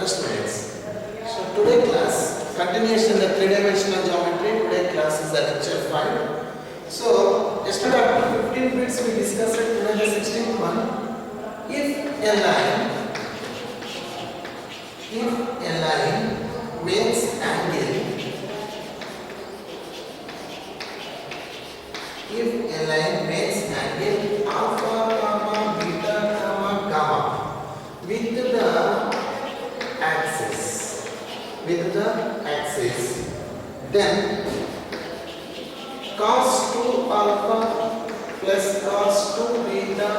students. So today class, continuation the three-dimensional geometry. Today class is the lecture 5. So yesterday after 15 minutes we discussed it. Today the 16th one. If a line makes angle, if a line makes angle alpha, comma, beta, comma, gamma with the axis, then cos 2 alpha plus cos 2 beta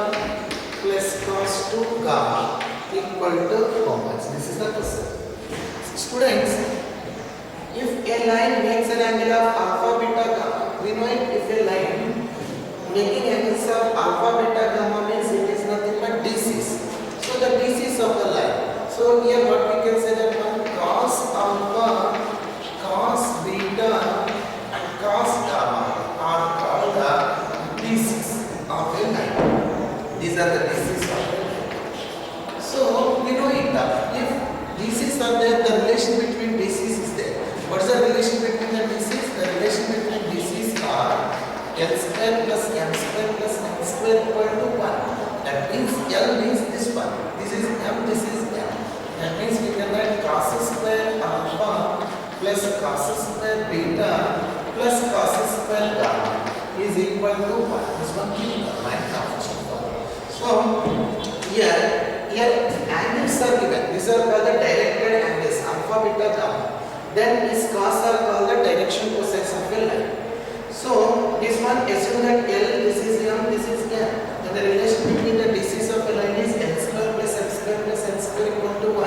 plus cos 2 gamma equal to how much? This is the question. Students, if a line makes an angle of alpha, beta, gamma, we know it. If a line making angles of alpha, beta, gamma means it is nothing but DCs. So the DCs of the line. So here what we can say that one cos alpha, cos beta and cos gamma are called the DCs of a line. These are the DCs of a line. So we know it that if DCs are there, the relation between DCs is there. What is the relation between the DCs? The relation between DCs are L square plus M square plus N square equal to 1. That means L means this one. This is M, this is M. That means we can write cos square alpha plus cos square beta plus cos square gamma is equal to 1. This one keep in mind now first of all. So here angles are given. These are called the directed angles alpha, beta, gamma. Then these cos are called the direction cosines of a line. So this one assume that L, this is M, this is M. And the relation between the DCs of a line is L square plus M square plus N square equal to 1.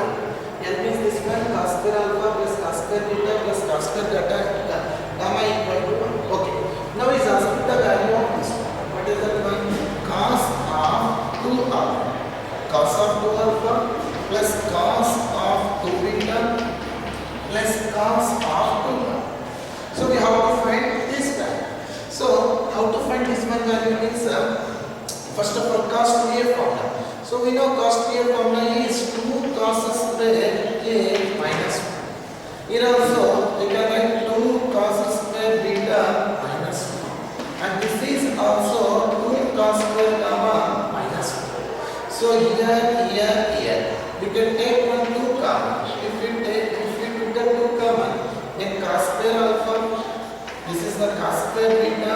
L means this one cos square alpha plus cos square beta plus cos square gamma equal to 1. Okay. Now is asking the value of this one. What is that one? Cos of 2 alpha. Cos of 2 alpha plus cos of 2 beta plus cos of 2 gamma. So we have to find this value. So how to find this one value means first of all cos 2a formula. So we know cos 2a formula is 2 cos square a minus 1. Here also we can write 2 cos square beta minus 1. And this is also 2 cos square gamma minus 1. So here we can take 2 common. If we put the 2 common, then cos square alpha, this is the cos square beta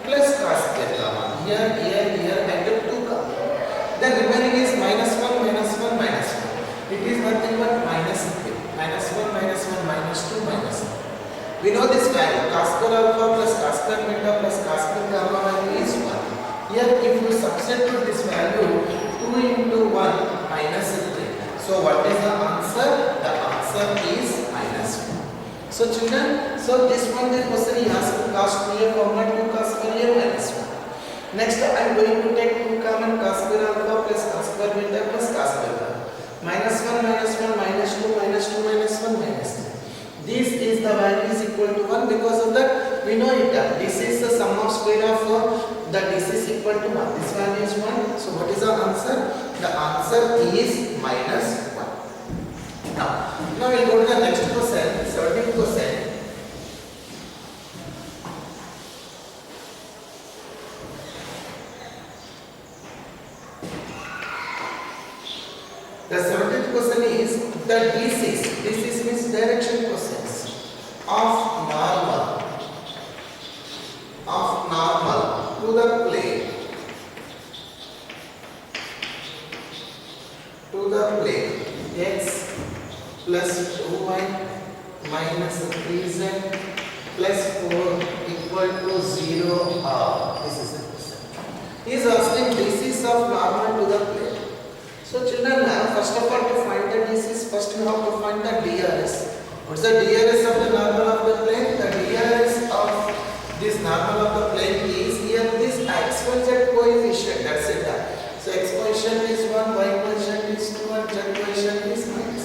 plus cos square gamma. Here I get 2 common. Then remaining is minus 1, minus 1, minus 1. It is nothing but minus 3. Minus 1, minus 1, minus 2, minus 1. We know this value. Cos square alpha plus cos square beta plus cos square gamma value is 1. Here if you substitute this value, 2 into 1 minus 3. So what is the answer? The answer is minus 1. So children, so this one the question is asked cos 2a formula 2 cos square a minus 1. Next I am going to take 2 common cos square alpha plus cos square beta plus cos square gamma. Minus 1, minus 1, minus 2, minus 2, minus 1, minus 3. This is the value is equal to 1. Because of that we know it. This is the sum of square of the DC is equal to 1. This value is 1. So what is the answer? The answer is minus 1. Now we'll go to the next question, 17th question. The 17th question is the DCs means direction cosines of normal to the plane x plus 2y minus 3z plus 4 equal to 0 are. This is the question. He is asking DCs of normal to the plane. So children, first of all to find the DCs, first you have to find the DRS. What is the DRS of the normal of the plane? The DRS of this normal of the plane is here this x, y, z coefficient. That's it. So x coefficient is 1, y coefficient is 2 and z coefficient is minus.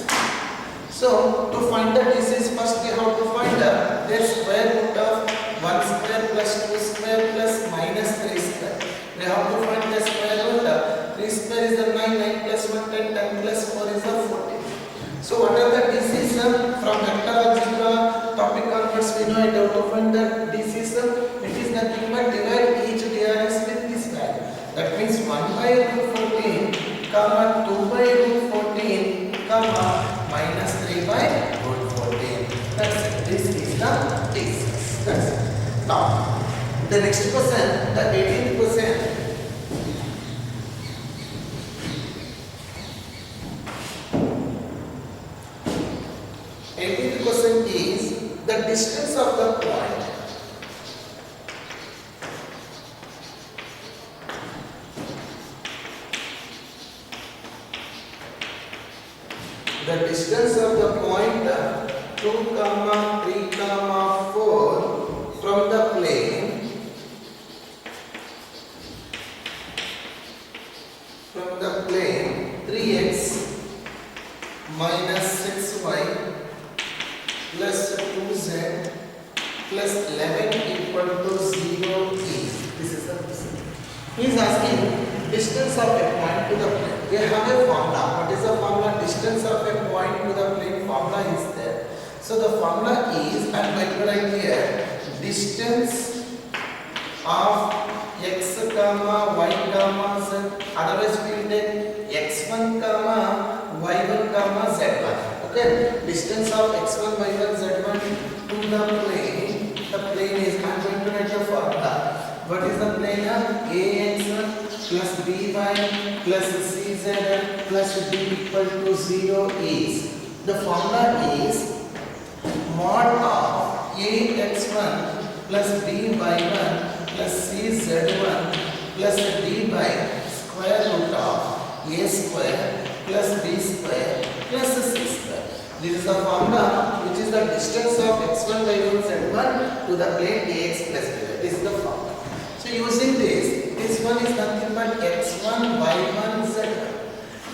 So to find the DCs, first we have to find the square root of 1 square plus 2 square plus minus 3 square. We have to find the square root. 3 square is the 9, 9 plus 1, 10, 10 plus 4 is the 14. So So what are the DCs? From vector algebra topic onwards we know it out of find the DCs. It is nothing but divide each DRS with this value. That means 1 by root 14 comma 2 by root 14 comma minus 3 by root 14. That's it. This is the DCs. That's it. Now the next question, the 18th question. 18th question is the distance of the point. The distance of the point 2, 3, 4 from the plane. From the plane 3x minus 6y plus 2z plus 11 equal to 0 is. This is the question. He is asking distance of a point to the plane. We have a formula. What is the formula? Distance of a point to the plane formula is there. So the formula is, I am going to write here, distance of x comma y comma z. Otherwise we will take x1 comma y1 comma z1. Okay, distance of x1 y1 z1 to the plane. The plane is, I am going to write the formula. What is the plane? Ax plus by plus cz plus d equal to 0 is. The formula is mod of ax1 plus by1 plus cz1 plus d by square root of a square plus b square plus c square. This is the formula which is the distance of x1 y1 z1 to the plane ax plus by. This is the formula. So using this one is nothing but x1 y1 z1.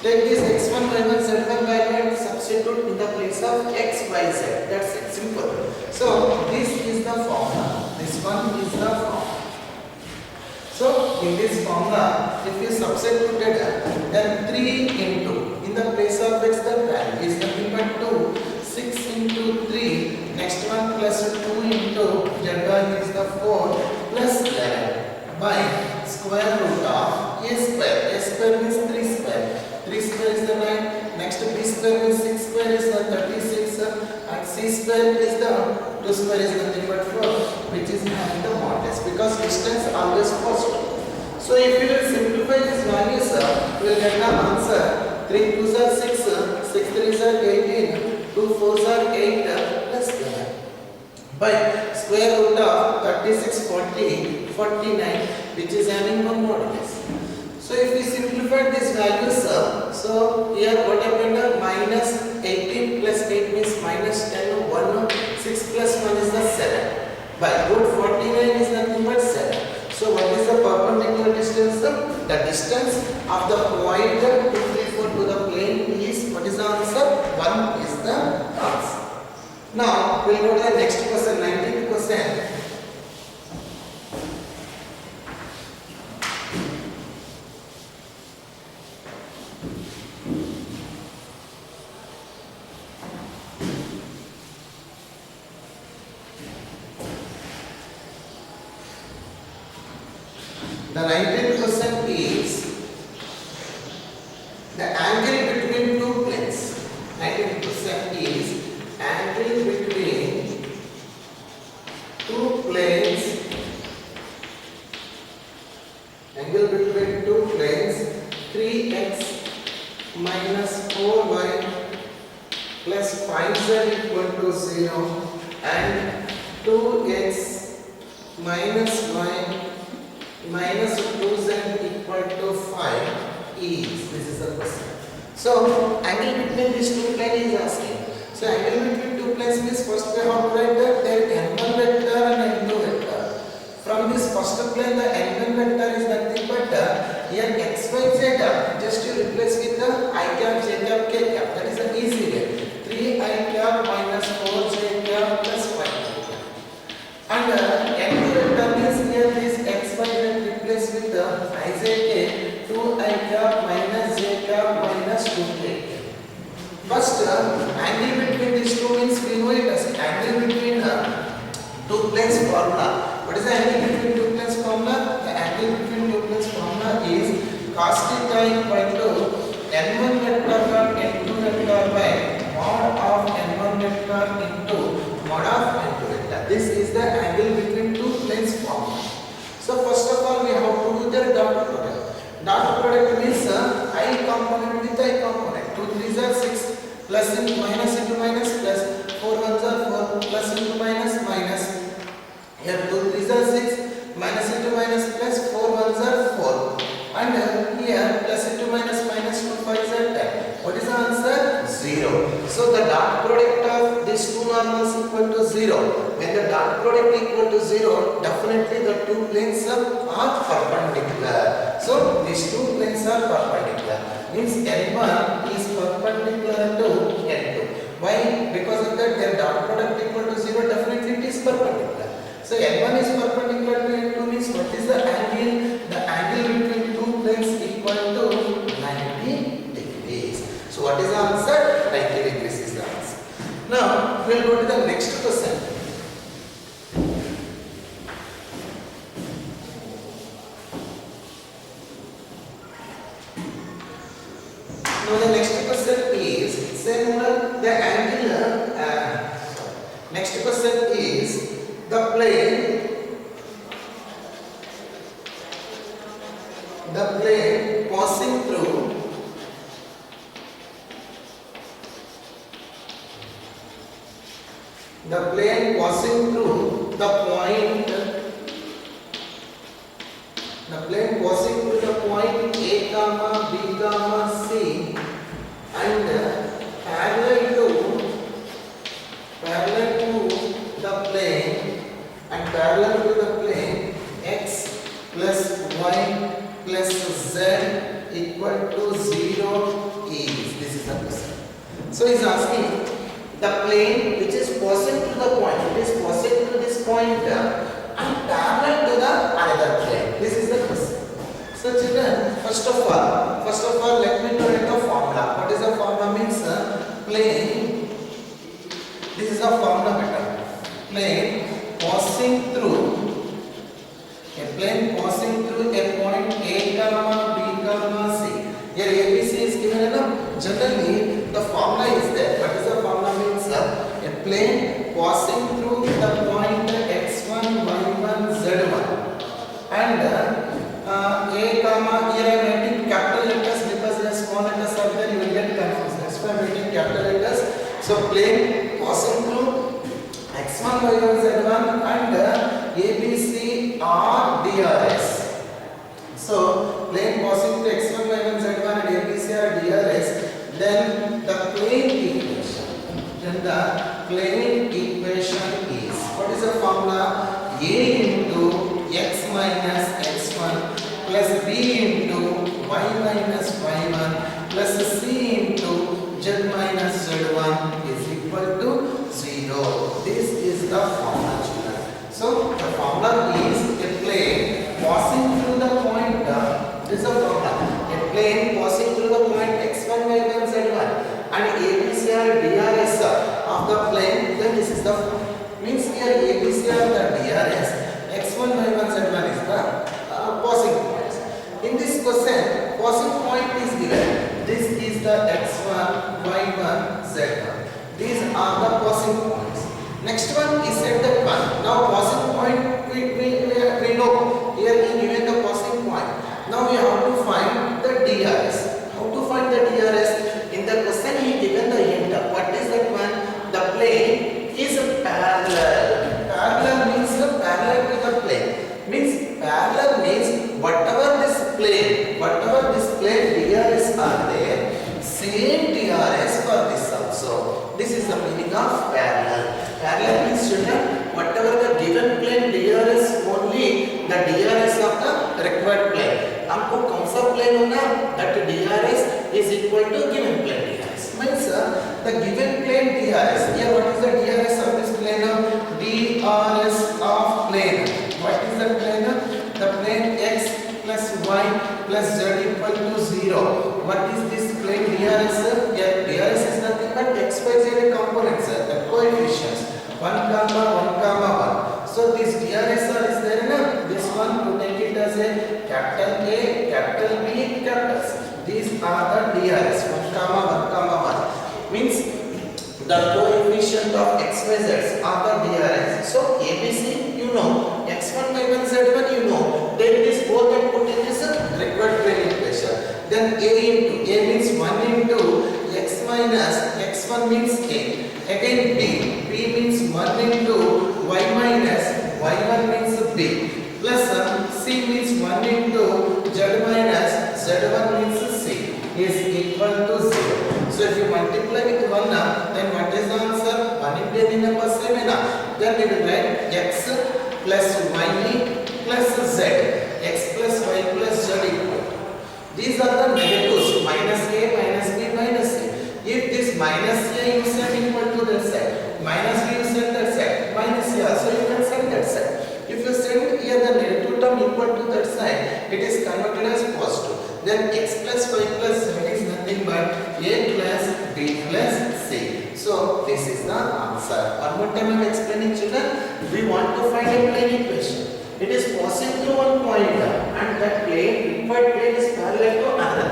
Take this x1 y1 z1 value and substitute in the place of x y z. That's it, simple. So this is the formula. This one is the formula. So in this formula, if you substitute it, then 3 into in the place of x, the value is nothing but 2. 6 into 3. Next one plus 2 into z1 is the 4 plus 11 by square root of a square. A square means 3 square. 3 square is the 9. Next b square means 6 square is the 36. And c square is the 2 square is nothing but 4, which is having the modulus because distance always positive. So if you will simplify these values, we will get the answer. 3 2s are 6, 6 3s are 18, 2 4s are 8 plus 11 by square root of 36 40 49, which is having one modulus. So if we simplify these values, so here what happened? Minus 18 plus 8 means minus 10, 1, 6 plus 1 is the 7. By root 49 is nothing but 7. So what is the perpendicular distance? The distance of the point 2, 3, 4 to the plane is, what is the answer? 1 is the answer. Now we will go to the next question, 19th question. The 19th question is the angle between two planes. 19th question is angle between two planes. Angle between two planes 3x minus 4y plus 5z equal to 0 and 2x minus y minus 2z equal to 5 is. This is the question. So angle between these two planes is asking. So angle between two planes means first we have to write their n1 vector and n2 vector. From this first plane the n1 vector is nothing but here x y z, just you replace with the I cap j cap k cap. That is an easy way. 3 I cap minus 4 j cap plus 5 and n2 vector means here this x y z replace with the I j k 2 I cap minus j cap minus 2 k. First angle between these two means we know it as angle between two planes formula. What is the angle between two planes formula? The angle between two planes formula is cos theta equal to n1 vector n2 vector by mod of n1 vector into mod of n2 vector. This is the angle between two planes formula. So first of all we have to do the dot product. Dot product means I component with I component. 2 3s are 6 plus into minus plus 4 1s are 4 plus into minus. Here 2 3s are 6 minus plus 4 1s are 4 and here plus into minus 2 5s are 10. What is the answer? 0. So the dot product of these two normals equal to 0. When the dot product equal to 0, definitely the two planes are perpendicular. So these two planes are perpendicular. Means n1 is perpendicular to n2. Why? Because of that their dot product equal to 0, definitely it is perpendicular. So n1 is perpendicular to n2 means what is the angle? The angle between two planes equal to 90 degrees. So what is the answer? 90 degrees is the answer. Now we will go to the next question. Now the next question is the angle. Next question is the plane passing through the point A comma B comma C and parallel to the plane x plus y plus z equal to 0 is. This is the question. So he is asking the plane which is passing through the point. It is passing through this point and parallel to the another plane. This is the question. So children, first of all let me know the formula. What is the formula? Means plane. This is the formula better. Plane passing through a point A comma B comma C. Here ABC is given enough. Generally the formula is there. What is the formula? Means a plane passing through the point x1 y1 z1 and A comma, here I am writing capital letters because the small letters are there, you will get confused. That's why I am writing capital letters. So plane passing through x1 y1 z1 and ABC or DRS. So plane passing through x1 y1 z1 and ABC or DRS, then the plane equation is, what is the formula? A into x minus x1 plus b into y minus y1 plus c into z minus z1 is equal to 0. This is the formula, children. So the formula is a plane passing through the point. This is the formula. A plane passing through the point x1 y1 z1 and ABC or DRS of the plane. Then this is the formula. Means here ABC or the DRS. x1 y1 z1 is the passing points. In this question, passing point is given. This is the x1 y1 z1. These are the passing points. Next one is set that one. Now passing point we know. Here he given the passing point. Now we have to find the DRS. How to find the DRS? In the question he given the hint. What is that one? The plane is parallel. Parallel means parallel to the plane. Means parallel means whatever this plane DRS are there, same DRS for this also. This is the meaning of parallel. Parallel means children, whatever the given plane DRS, only the DRS of the required plane. हमको कौन सा plane होना? That DRS is equal to given plane DRS. Means the given plane DRS. Here what is the DRS of this plane? DRS of plane. What is the plane? The plane x plus y plus z equal to 0. What is this plane DRS? Here DRS is nothing but x DRS 1 comma 1 comma 1 means the coefficient of XYZ are the DRS. So ABC you know, X1 Y1 Z1 you know, take this both and put it as a required plane equation. Then A means 1 into X minus X1 means A. Again B means 1 into Y minus Y1 means B. Plus C means 1 into Z minus Z1 means C is equal to 0. So if you multiply with 1 then what is the answer? 1 into any number same na. Then we will write X plus Y plus Z. X plus Y plus Z equal. These are the negatives, minus A, minus B, minus C. If this minus A you set equal to that side, minus B you set that side, minus A also you can set that side. If you send here the negative term equal to that side, it is converted as positive. Then X plus Y plus Z is nothing but A plus B plus C. So this is the answer. One more time I am explaining children. We want to find a plane equation. It is passing through one point and that plane, required plane is parallel to another.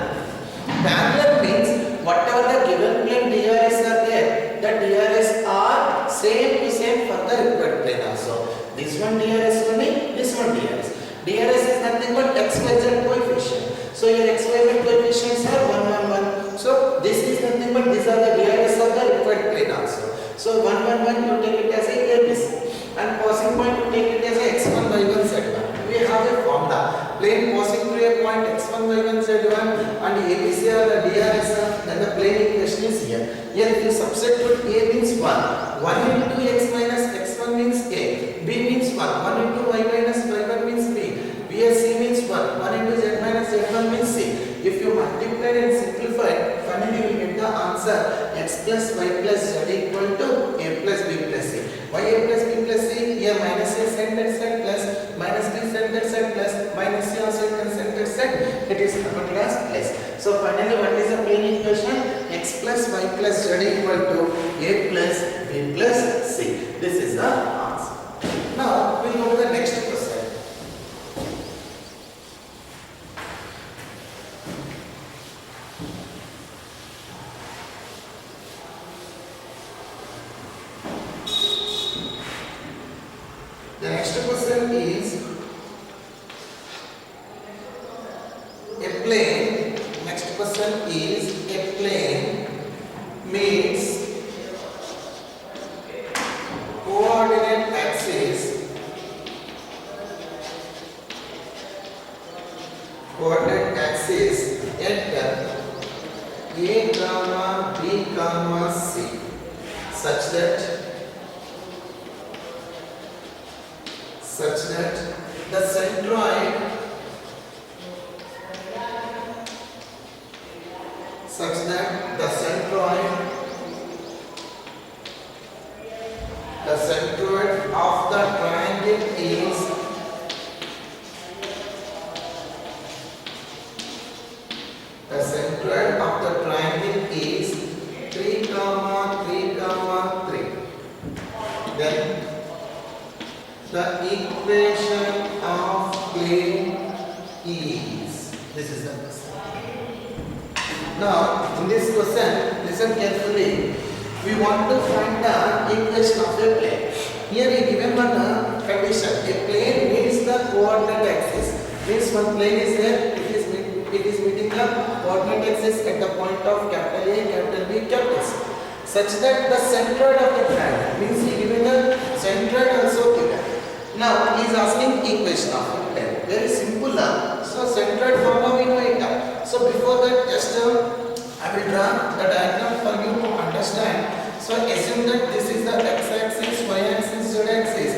Parallel means whatever the given plane DRS are there, the DRS are same to same for the required plane also. This one DRS only, this one DRS. DRS is nothing but XYZ coefficient. So your XYZ coefficients are 1, 1, 1. So this is nothing but these are the DRS of the required plane also. So 1, 1, 1 you take it as a ABC. And passing point you take it as a X1, Y1, Z1. We have a formula. Plane passing through a point X1, Y1, Z1 and ABC are the DRS, then the plane equation is here. Here if you substitute A means 1. 1 into X minus X1 means A. B means 1. 1 into Y minus Y1 means B. B as C means 1. 1 into Z minus Z1 means C. If you multiply and simplify, finally you will get the answer X plus Y plus Z equal to A plus B plus C. Why A plus B plus C? Here minus A send that side plus minus B send that side plus minus C also you can send that side. It is converted as plus. So finally what is the plane equation? X plus Y plus Z equal to A plus B plus C. This is the answer. Now we will go to the next question. The next question is a plane. Next question is a plane meets coordinate axis at A comma B comma C such that the centroid of the triangle is the centroid of the triangle is 3 comma 3 comma 3. Then the equation of plane is, this is the question. Now in this question listen carefully. We want to find the equation of a plane. Here we given one condition. A plane meets the coordinate axis. Means one plane is there. It is meeting the coordinate axis at the point of capital A, capital B, capital C. Such that the centroid of the triangle means he given the centroid also given. Now he is asking equation of a plane. Very simple. So centroid formula we know it. So before that just I will draw the diagram for you to understand. So assume that this is the x-axis, y-axis, z-axis.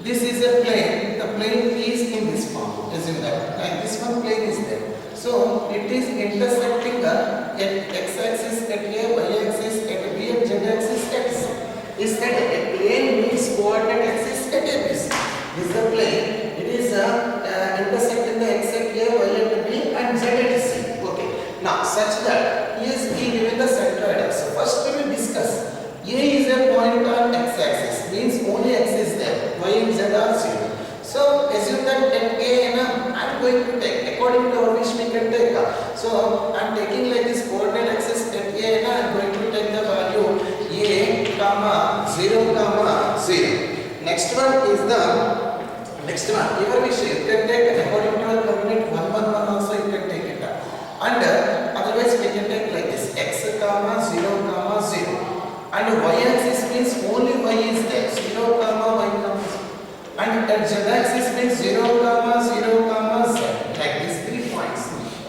This is a plane. The plane is in this form. Assume that. And this one plane is there. So it is intersecting at x-axis, at a, y-axis, at b, and z-axis, at c. Is that a plane means coordinate axis at a, b, c. This is the plane. It is intersecting the x at a, y at b, and z at c. Okay. Now such that he is given the centroid. So first we will discuss. A is a point on x-axis. Means only x is there. Y and z are 0. So assume that at A I am going to take according to our wish we can take So I am taking like this coordinate axis at A and I am going to take the value A comma 0 comma 0. Next one is the next one. Here we see you can take according to our coordinate 1 1 1 also you can take it up. And otherwise we can take like this x comma 0 comma 0. And y axis means only y is there 0 comma y comma 0. And at z axis means 0 comma 0 comma z. Like these 3 points.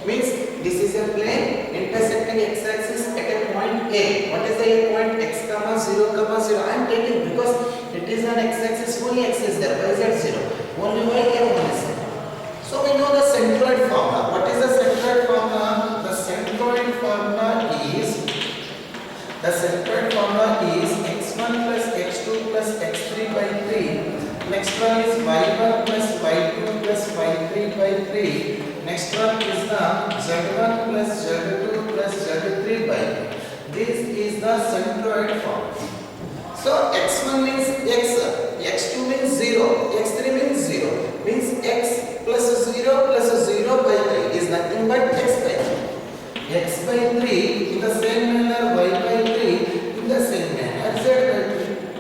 Means this is a plane intersecting x axis at a point A. What is the A point? X comma 0 comma 0. I am taking because it is an x axis, only x is there. Y is 0. Only y here, only z. So we know the centroid formula. What is the centroid formula? The centroid formula is x1 plus x2 plus x3 by 3. Next one is y1 plus y2 plus y3 by 3. Next one is the z1 plus z2 plus z3 by 3. This is the centroid form. So x1 means x, x2 means 0, x3 means 0. Means x plus 0 plus 0 by 3 is nothing but x by 3. X by 3 in the same manner, y by 3 in the same manner, z by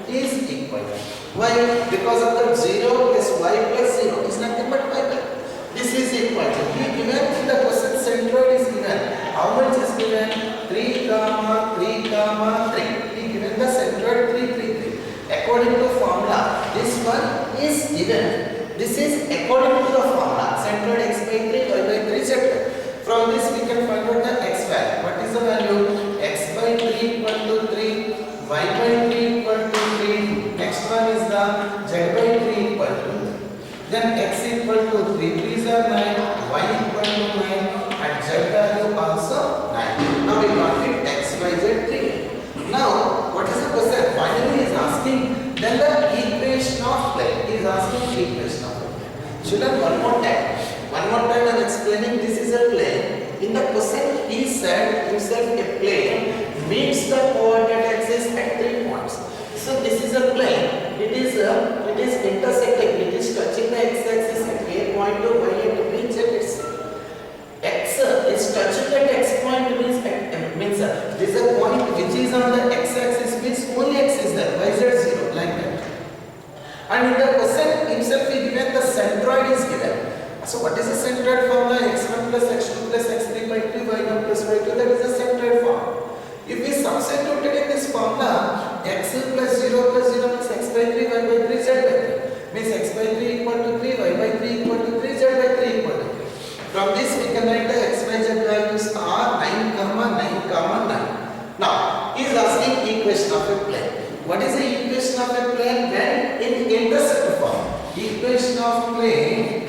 3 is equal. Why? Because of the 0 plus y plus 0 is nothing but y by 3. This is equal to, given in the question centroid is given. How much is given? 3 comma 3 comma 3. He given the centroid 3 3 3. According to formula, this one is given. This is according to the formula. Centroid x by 3, y by 3, z. From this we can find out the x value. What is the value? X by 3 equal to 3, y by 3 equal to 3. Next one is the z by 3 equal to 3. Then x equal to 3, 3s are 9, y equal to 9 and z value also 9. Now we got it x, y, z 3. Now what is the question? Finally he is asking then the equation of plane. He is asking equation of plane. Children, one more time I am explaining this is a plane. In the question he said himself a plane meets the coordinate axis at 3 points. So this is a plane. It is intersecting. It is touching the x-axis at a point to y at b, z. It's x is touching at x point means this is a point which is on the x-axis means only x is there. Y z 0 like that. And in the question himself he given the centroid is given. So what is the centroid formula? x1 plus x2 plus x3 by 2 y1 plus y2. That is the centroid form. If we substituted in this formula, x plus 0 means x by 3, y by 3, z by 3. Means x by 3 equal to 3, y by 3 equal to 3, z by 3 equal to 3. From this we can write the x, y, z values are 9, 9, 9. Now, he is asking equation of a plane. What is the equation of a plane? When in intercept form. Equation of plane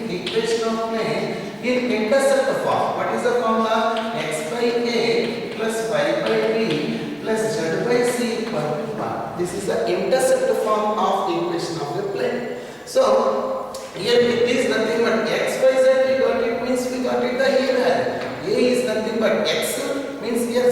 in intercept form. What is the formula? X by a plus y by b plus z by c equal to 1. This is the intercept form of equation of a plane. So here it is nothing but x by z we got it means we got it the a value. A is nothing but x means here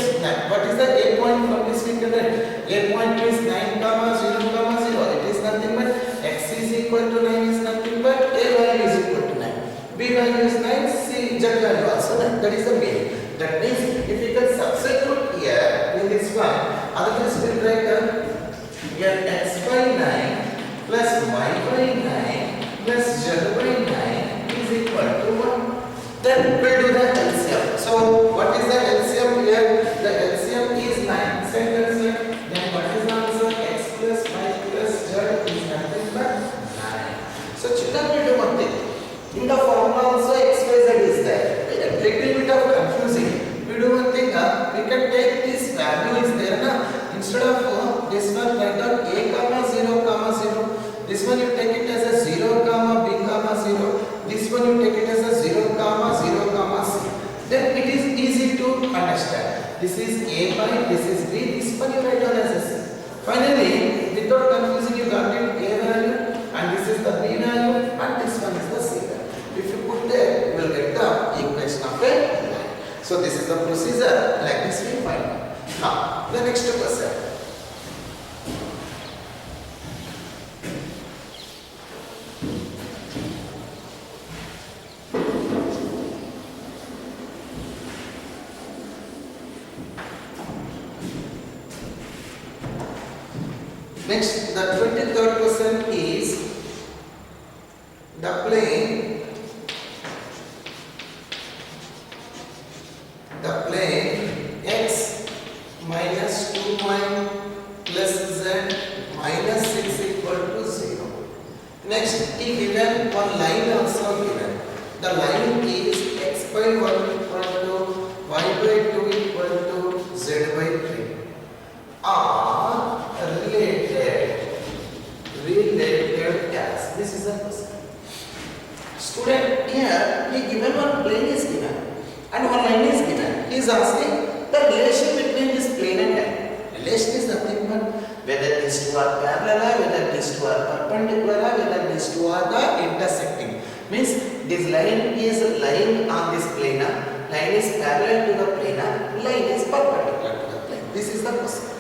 what is the a point from this we can write? A point means 9 comma 0 comma 0. It is nothing but x is equal to 9 is nothing but a value is equal to 9. B value is 9, C, Z value also 9. That is the meaning. That means if we can substitute here in this one, otherwise we will write here x by 9 plus y by 9 plus z by 9 is equal to 1. Then we will do the LCM. So what is the LCM here? The LCM is 9. Send LCM. Then what is the answer? X plus y plus z is nothing but 9. So children will do one thing. In the formula also x, y, z is there. A little bit of confusing. We do one thing. We can take this value is there. Instead of this one write down a comma 0 comma 0. This one you take it as a 0 comma b comma 0. This one you take it as a 0 comma 0 comma c. Then it is easy to understand. This is a Next, the 23rd question is the plane x minus 2y plus z minus 6 equal to 0. Next, he given one line also given. The line is x by 1 equal to y by 2 equal to z by 3 are related as. This is a question. Student, here he given one plane is given and one line is given. He is asking the relation between this plane and line. Relation is nothing but whether these two are parallel, whether these two are perpendicular, whether these two are the intersecting. Means this line is lying on this planar, line is parallel to the planar, line is perpendicular to the plane. This is the question.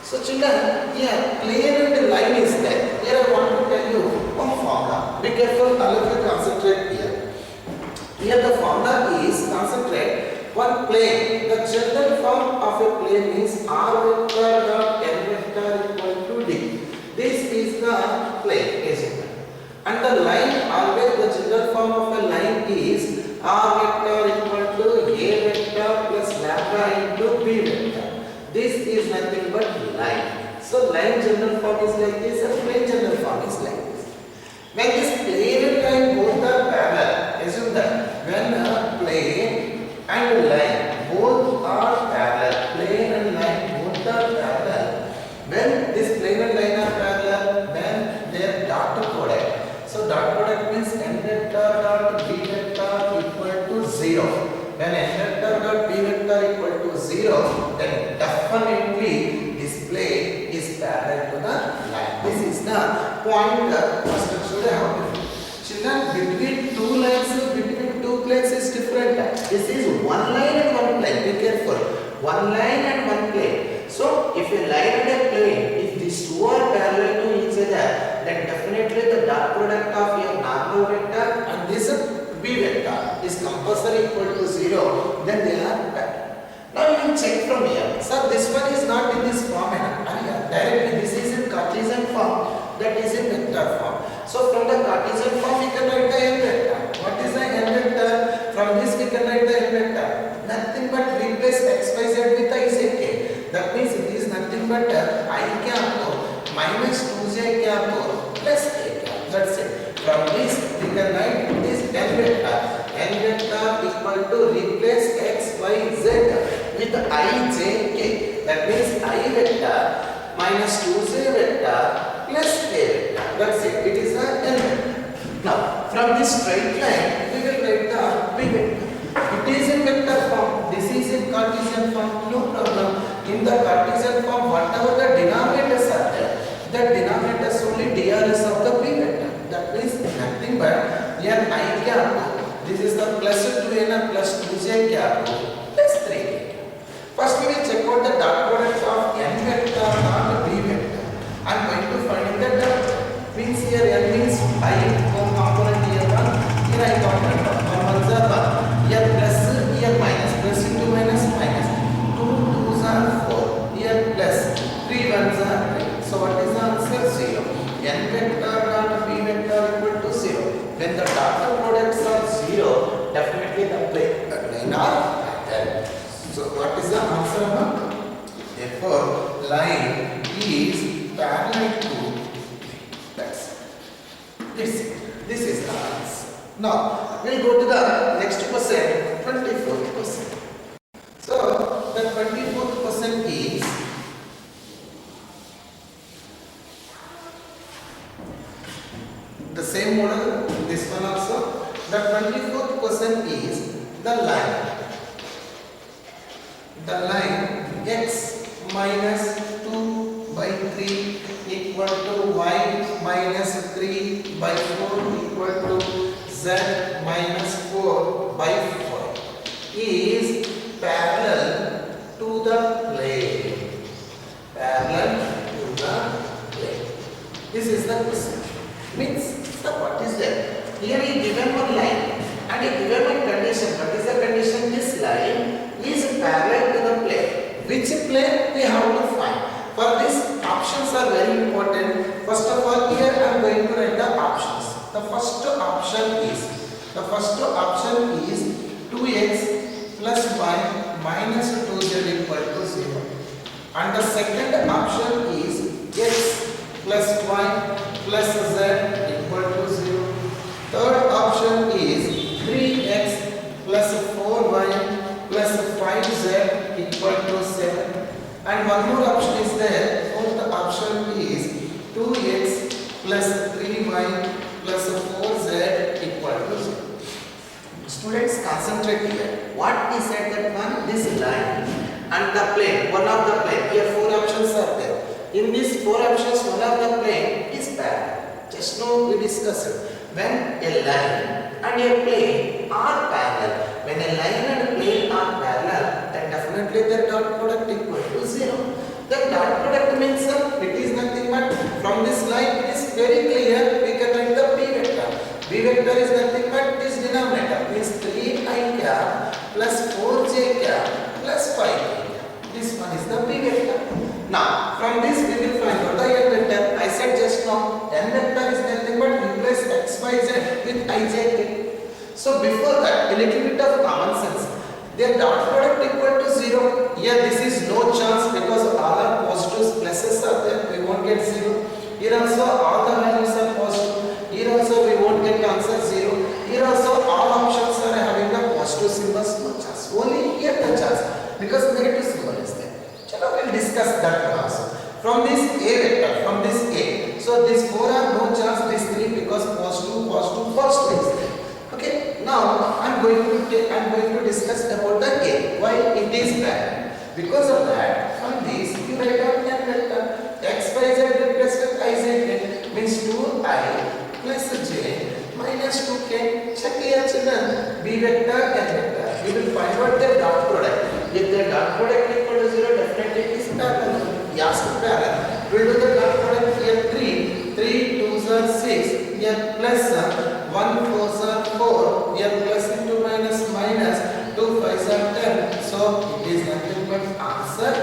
So children, here plane and line is there. Here I want to tell you one formula. Be careful, all of you concentrate here. Here the formula is concentrate. One plane, the general form of a plane is r vector dot n vector equal to d. This is the plane, isn't it? And the line, always the general form of a line is r vector equal to a vector plus lambda into b vector. This is nothing but line. So line general form is like this and plane general form is like this. When this plane and line both are parallel, assume that when a plane and line both are parallel, plane and line both are parallel, when this plane and line are parallel, then their dot product. So dot product means n vector dot b vector equal to 0. When n vector dot b vector equal to 0, then definitely this plane is parallel to the line. This is the point first should have. Children, between two lines, between two planes is different. This is one line and one plane. Be careful. One line and one plane. So, if a line and a plane, if these two are parallel to each other, then definitely the dot product of your normal vector and this b vector is compulsory equal to 0. Then they are parallel. Now you will check from here. Sir, this one is not in this format. Directly, this is in Cartesian form. That is in vector form. So from the Cartesian form we can write the n vector. What is the n vector? From this we can write the n vector. Nothing but replace x, y, z with I, z, k. That means it is nothing but I cap minus 2j cap plus k cap. That's it. From this we can write this n vector. N vector equal to replace x, y, z with I, j, k. That means I vector minus 2j vector plus k vector. That's it. It is a n vector. Now, from this straight line, we will write the b vector. It is in vector form. This is in Cartesian form. No problem. In the Cartesian form, whatever the denominators are there, that denominators only DRS of the b vector. That means nothing but here I cap. This is the plus 2n and plus 2j cap plus 3k. First, we will check out the dot product of n vector and b vector. I am going to find the dot product. Means here n means I component here 1, here I component 1 are 1, here plus, here minus, plus into minus, minus, 2 2s are 4, here plus, 3 1s are 3. So what is the answer? 0. N vector and b vector equal to 0. When the dot products are 0, definitely the plane are parallel. So what is the answer? Therefore, line is parallel to this is the answer. Now, we'll go to the next question, 24th question. So, the 24th question is the same model, this one also. The 24th question is the line. The line x minus 2 by 3 equal to y minus 3 by 4 equal to z minus 4 by 4 is parallel to the plane. Parallel to the plane. This is the question. Means, what is that? Here he given one line and he given one condition. What is the condition? This line is parallel to the plane. Which plane we have to find? For this, options are are very important. First of all, here I am going to write the options. The first option is 2x plus y minus 2z equal to 0. And the second option is x plus y plus z equal to 0. Third option is 3x plus 4y plus 5z equal to 7. And one more option is there. Fourth option is 2x plus 3y plus 4z equal to 0. Students, concentrate here. What is at that one? This line and the plane. One of the plane. Here 4 options are there. In these 4 options, one of the plane is parallel. Just now we discussed it. When a line and a plane are parallel, when a line and a plane are parallel, then definitely their dot product equal to 0. The dot product means it is nothing but from this line it is very clear. We can write the p vector. P vector is nothing but this denominator means 3i cap plus 4j cap plus 5j cap. This one is the p vector. Now from this we will find out the n vector. I said just now n vector is nothing but replace x y z with I j k. So before that a little bit of common sense. Their dot product equal to 0. Here this is no chance because all are positives, pluses are there. We won't get 0. Here also all the values are positive. Here also we won't get answer 0. Here also all options are having the positive symbols, no chance. Only here the chance because negative symbol is there. Chalo, we'll discuss that one also. From this A vector, from this A. So these 4 are no chance, these 3 because positive is there. Okay, now I am going to discuss about the A. Why it is bad? Because of that, from this you write down n vector. X y z replaced with I z k means 2i plus j minus 2k. Check here children. B vector, n vector. We will find out their dot product. If their dot product equal to 0, definitely it is parallel. Yes, parallel. We will do the dot product here 3. 3 2s are 6. Here plus 1 4s are 4. Here plus into minus 2 5s are 10. So it is nothing but answer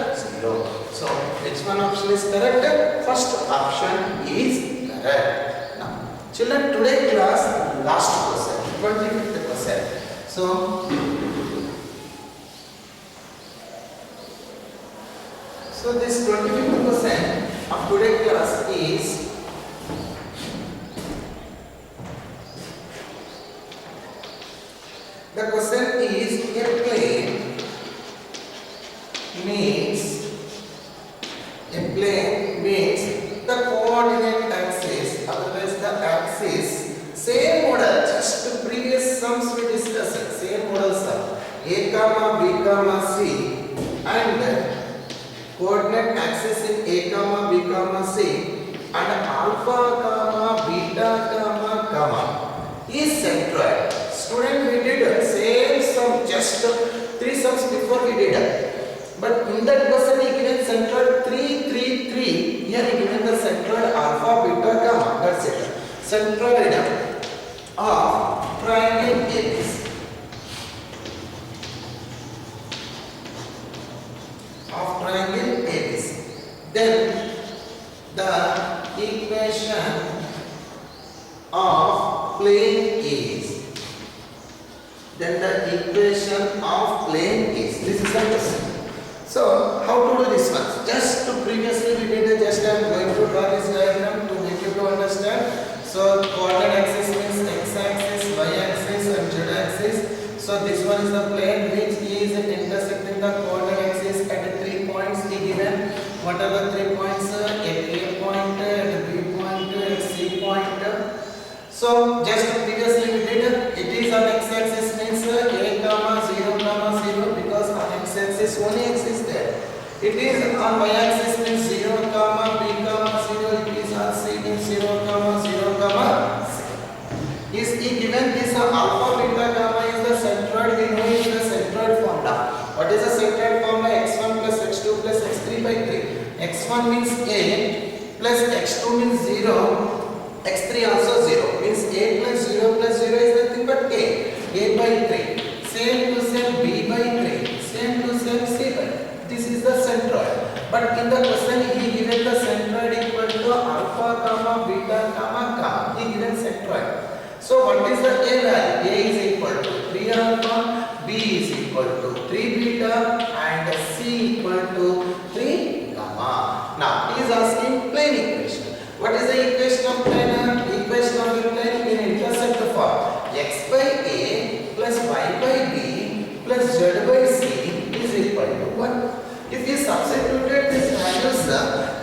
0. So which one option is correct? First option is correct. Now children, today class last question, 25th question. So this 25th question of today class is the question is a plane means the coordinate axis, otherwise the axis, same model, just previous sums we discussed, same model sum, a comma b comma c, and coordinate axis in a comma b comma c, and alpha comma beta comma gamma is centroid. Student, we did same sum, just 3 sums before we did. But in that question he given centroid 3 3 3. Here he given the centroid alpha beta gamma. That's it. Centroid of triangle ABC. Of triangle ABC. Then the equation of plane is. This is the question. So how to do this one? Just previously we did just I am going to draw this diagram to make you to understand. So coordinate axis means x axis, y axis and z axis. So this one is the plane which is intersecting the coordinate axis at 3 points given. What are the 3 points? At A point, at B point, at C point. So just previously we did, it is on x axis means a comma 0 comma 0 because on x axis only x is there. It is on y axis means 0 comma b comma 0. It is on c means 0 comma 0 comma c. Is given this alpha beta gamma is the centroid. We know is the centroid formula. What is the centroid formula? x1 plus x2 plus x3 by 3. x1 means a plus x2 means 0. x3 also 0 means a plus 0 is nothing but a by 3, same to same b by 3, same to same c by 3. This is the centroid. But in the question he given the centroid equal to alpha comma beta comma gamma. He given centroid. So what is the A value? A is equal to 3 alpha, B is equal to 3 beta and C equal to 3 gamma. Now he is asking plane equation. What is the equation of plane? Equation of the plane in intercept form. X by A plus Y by B plus Z by C is equal to 1. If we substituted these values,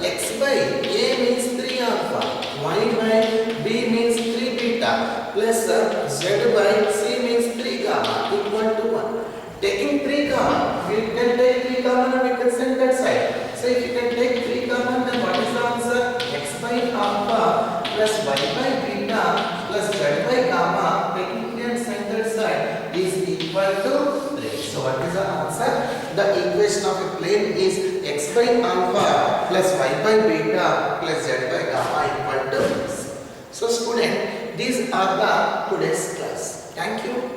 X by A means 3 alpha, Y by B means 3 beta plus Z by C means 3 gamma equal to 1. Taking 3 gamma, we can take 3 gamma and we can send that side. So if you can take 3 gamma, then what is the answer? X by alpha plus Y by beta plus Z by gamma, taking 3 and send that side is equal to 3. So what is the answer? The equation of a plane is x by alpha plus y by beta plus z by gamma equal to 6. So student, these are the today's class. Thank you.